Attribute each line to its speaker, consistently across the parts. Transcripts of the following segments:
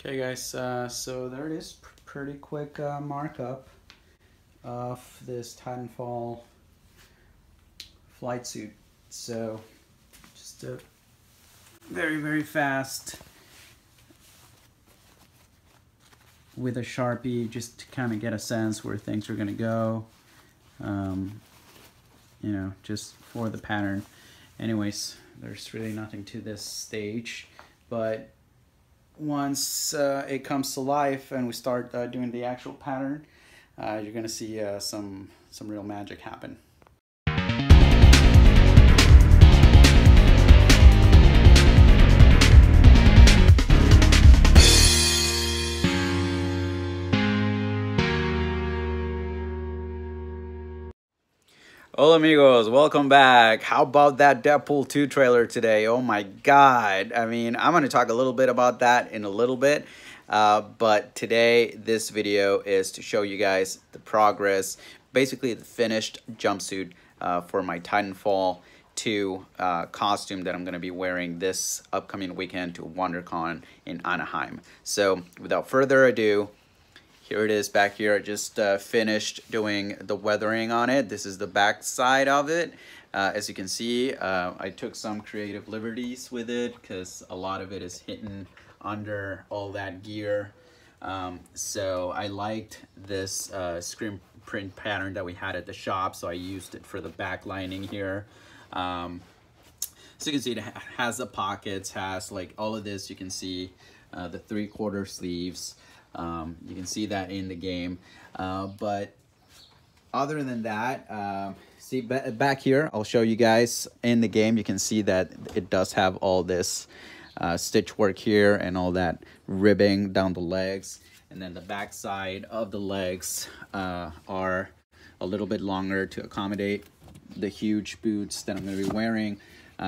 Speaker 1: Okay guys, so there it is, pretty quick markup of this Titanfall flight suit. So just a very fast with a Sharpie just to kind of get a sense where things are gonna go, you know, just for the pattern. Anyways, there's really nothing to this stage, but once it comes to life and we start doing the actual pattern, you're gonna see some real magic happen. Hola amigos, welcome back. How about that Deadpool 2 trailer today? Oh my god. I mean, I'm going to talk a little bit about that in a little bit. But today, this video is to show you guys the progress, basically the finished jumpsuit for my Titanfall 2 costume that I'm going to be wearing this upcoming weekend to WonderCon in Anaheim. So without further ado, here it is back here. I just finished doing the weathering on it. This is the back side of it. As you can see, I took some creative liberties with it because a lot of it is hidden under all that gear. So I liked this screen print pattern that we had at the shop, so I used it for the back lining here. So you can see it has the pockets, has like all of this. You can see the 3/4 sleeves. You can see that in the game, but other than that, see back here, I'll show you guys in the game. You can see that it does have all this stitch work here and all that ribbing down the legs, and then the back side of the legs are a little bit longer to accommodate the huge boots that I'm going to be wearing,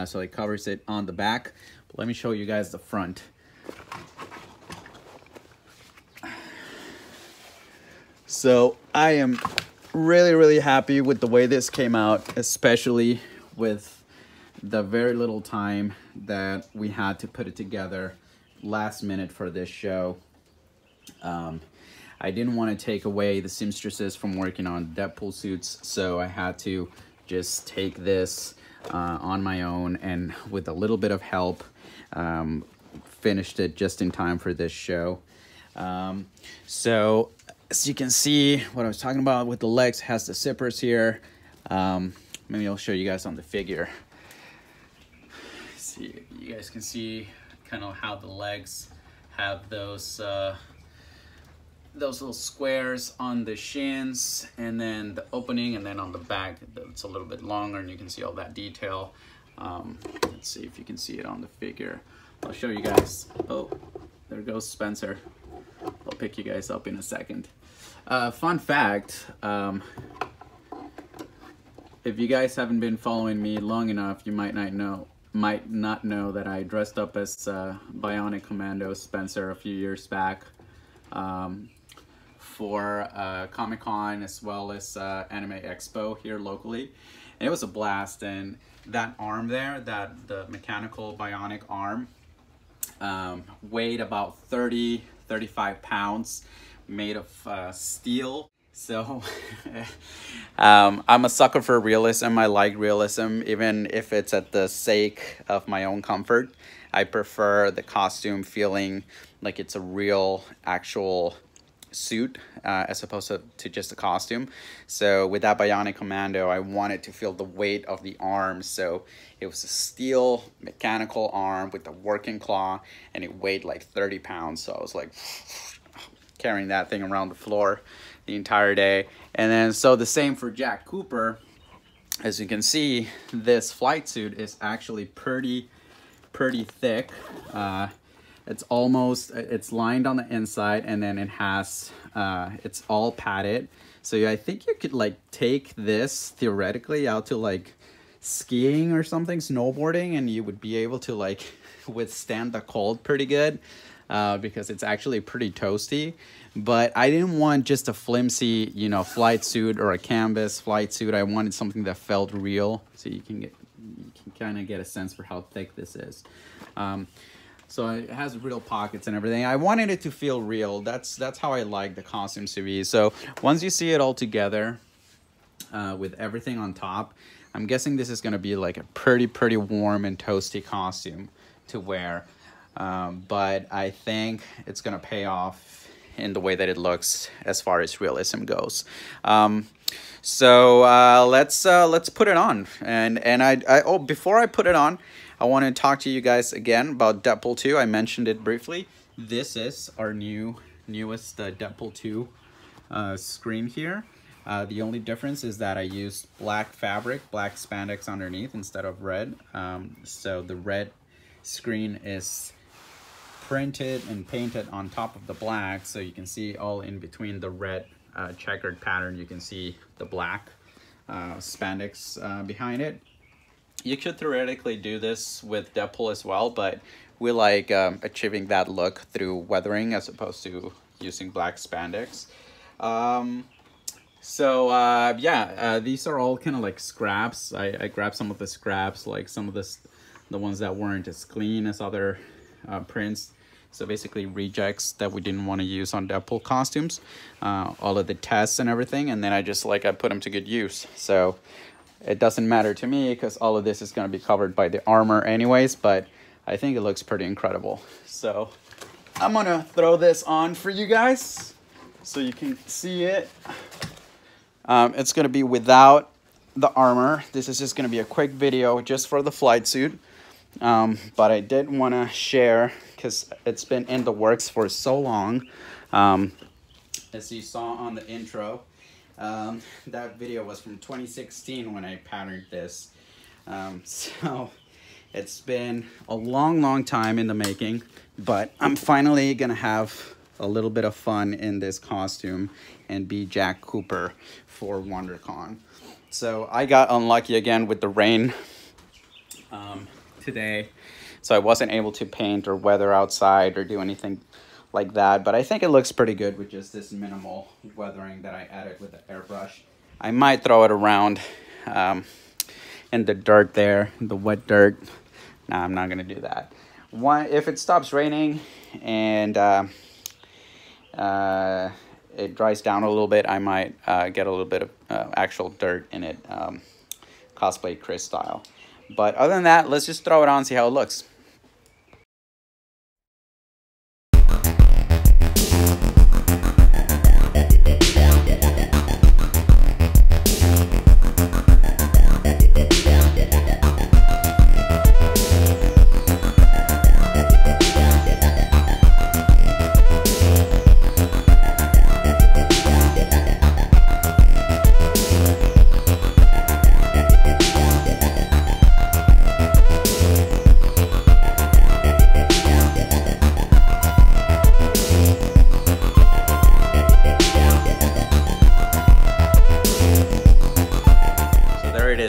Speaker 1: so it covers it on the back. But let me show you guys the front. So I am really happy with the way this came out, especially with the very little time that we had to put it together last minute for this show. I didn't want to take away the seamstresses from working on Deadpool suits, so I had to just take this on my own, and with a little bit of help, finished it just in time for this show. So as you can see, what I was talking about with the legs has the zippers here. Maybe I'll show you guys on the figure. See, you guys can see kind of how the legs have those little squares on the shins, and then the opening, and then on the back it's a little bit longer, and you can see all that detail. Let's see if you can see it on the figure. I'll show you guys. Oh, there goes Spencer. I'll pick you guys up in a second. Fun fact, if you guys haven't been following me long enough, you might not know that I dressed up as Bionic Commando Spencer a few years back for Comic-Con as well as Anime Expo here locally. And it was a blast, and that arm there, the mechanical bionic arm, weighed about 35 pounds, made of steel. So I'm a sucker for realism. I like realism, even if it's at the sake of my own comfort. I prefer the costume feeling like it's a real actual suit as opposed to just a costume. So with that Bionic Commando, I wanted to feel the weight of the arm. So it was a steel mechanical arm with the working claw, and it weighed like 30 pounds. So I was like carrying that thing around the floor the entire day. And then so the same for Jack Cooper. As you can see, this flight suit is actually pretty thick. It's lined on the inside, and then it has it's all padded. So I think you could like take this theoretically out to like skiing or something, snowboarding, and you would be able to like withstand the cold pretty good. Because it's actually pretty toasty. But I didn't want just a flimsy, you know, flight suit or a canvas flight suit. I wanted something that felt real, so you can kind of get a sense for how thick this is. So it has real pockets and everything. I wanted it to feel real. That's how I like the costumes to be. So once you see it all together with everything on top, I'm guessing this is going to be like a pretty warm and toasty costume to wear. But I think it's going to pay off in the way that it looks as far as realism goes. So let's put it on. And oh, before I put it on, I want to talk to you guys again about Deadpool 2. I mentioned it briefly. This is our newest Deadpool 2 screen here. The only difference is that I used black fabric, black spandex underneath instead of red. So the red screen is printed and painted on top of the black, so you can see all in between the red checkered pattern. You can see the black spandex behind it. You could theoretically do this with Deadpool as well, but we like achieving that look through weathering as opposed to using black spandex. These are all kind of like scraps. I grabbed some of the scraps, like some of the ones that weren't as clean as other prints. So basically rejects that we didn't want to use on Deadpool costumes, all of the tests and everything, and then I put them to good use. So it doesn't matter to me because all of this is going to be covered by the armor anyways, but I think it looks pretty incredible. So I'm going to throw this on for you guys so you can see it. It's going to be without the armor. This is just going to be a quick video just for the flight suit. But I did want to share because it's been in the works for so long. As you saw on the intro, that video was from 2016 when I patterned this. So it's been a long time in the making, but I'm finally gonna have a little bit of fun in this costume and be Jack Cooper for WonderCon. So I got unlucky again with the rain today, so I wasn't able to paint or weather outside or do anything like that, but I think it looks pretty good with just this minimal weathering that I added with the airbrush. I might throw it around in the dirt there, the wet dirt. No, I'm not gonna do that. If it stops raining and it dries down a little bit, I might get a little bit of actual dirt in it, cosplay Chris style. But other than that, let's just throw it on and see how it looks.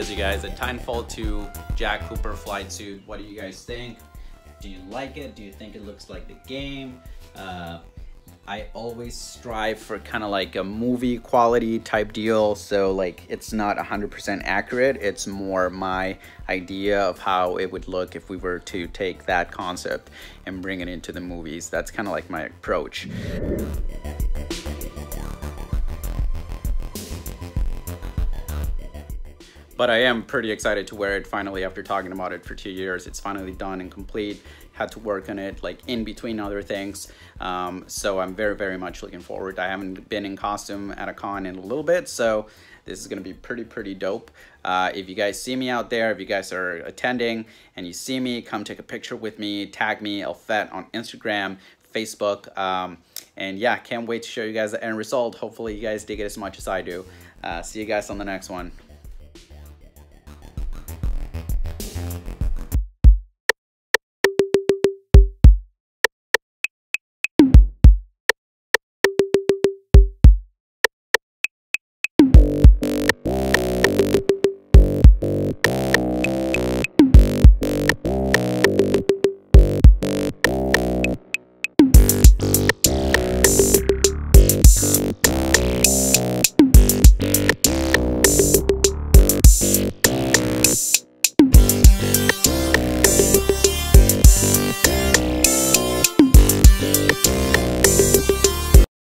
Speaker 1: You guys, a Titanfall 2 Jack Cooper flight suit. What do you guys think? Do you like it? Do you think it looks like the game? I always strive for kind of like a movie quality type deal, so like it's not 100% accurate. It's more my idea of how it would look if we were to take that concept and bring it into the movies. That's kind of like my approach. But I am pretty excited to wear it finally after talking about it for 2 years. It's finally done and complete. Had to work on it like in between other things. So I'm very much looking forward. I haven't been in costume at a con in a little bit, so this is gonna be pretty dope. If you guys see me out there, if you guys are attending and you see me, come take a picture with me, tag me, Elfet on Instagram, Facebook. And yeah, can't wait to show you guys the end result. Hopefully you guys dig it as much as I do. See you guys on the next one.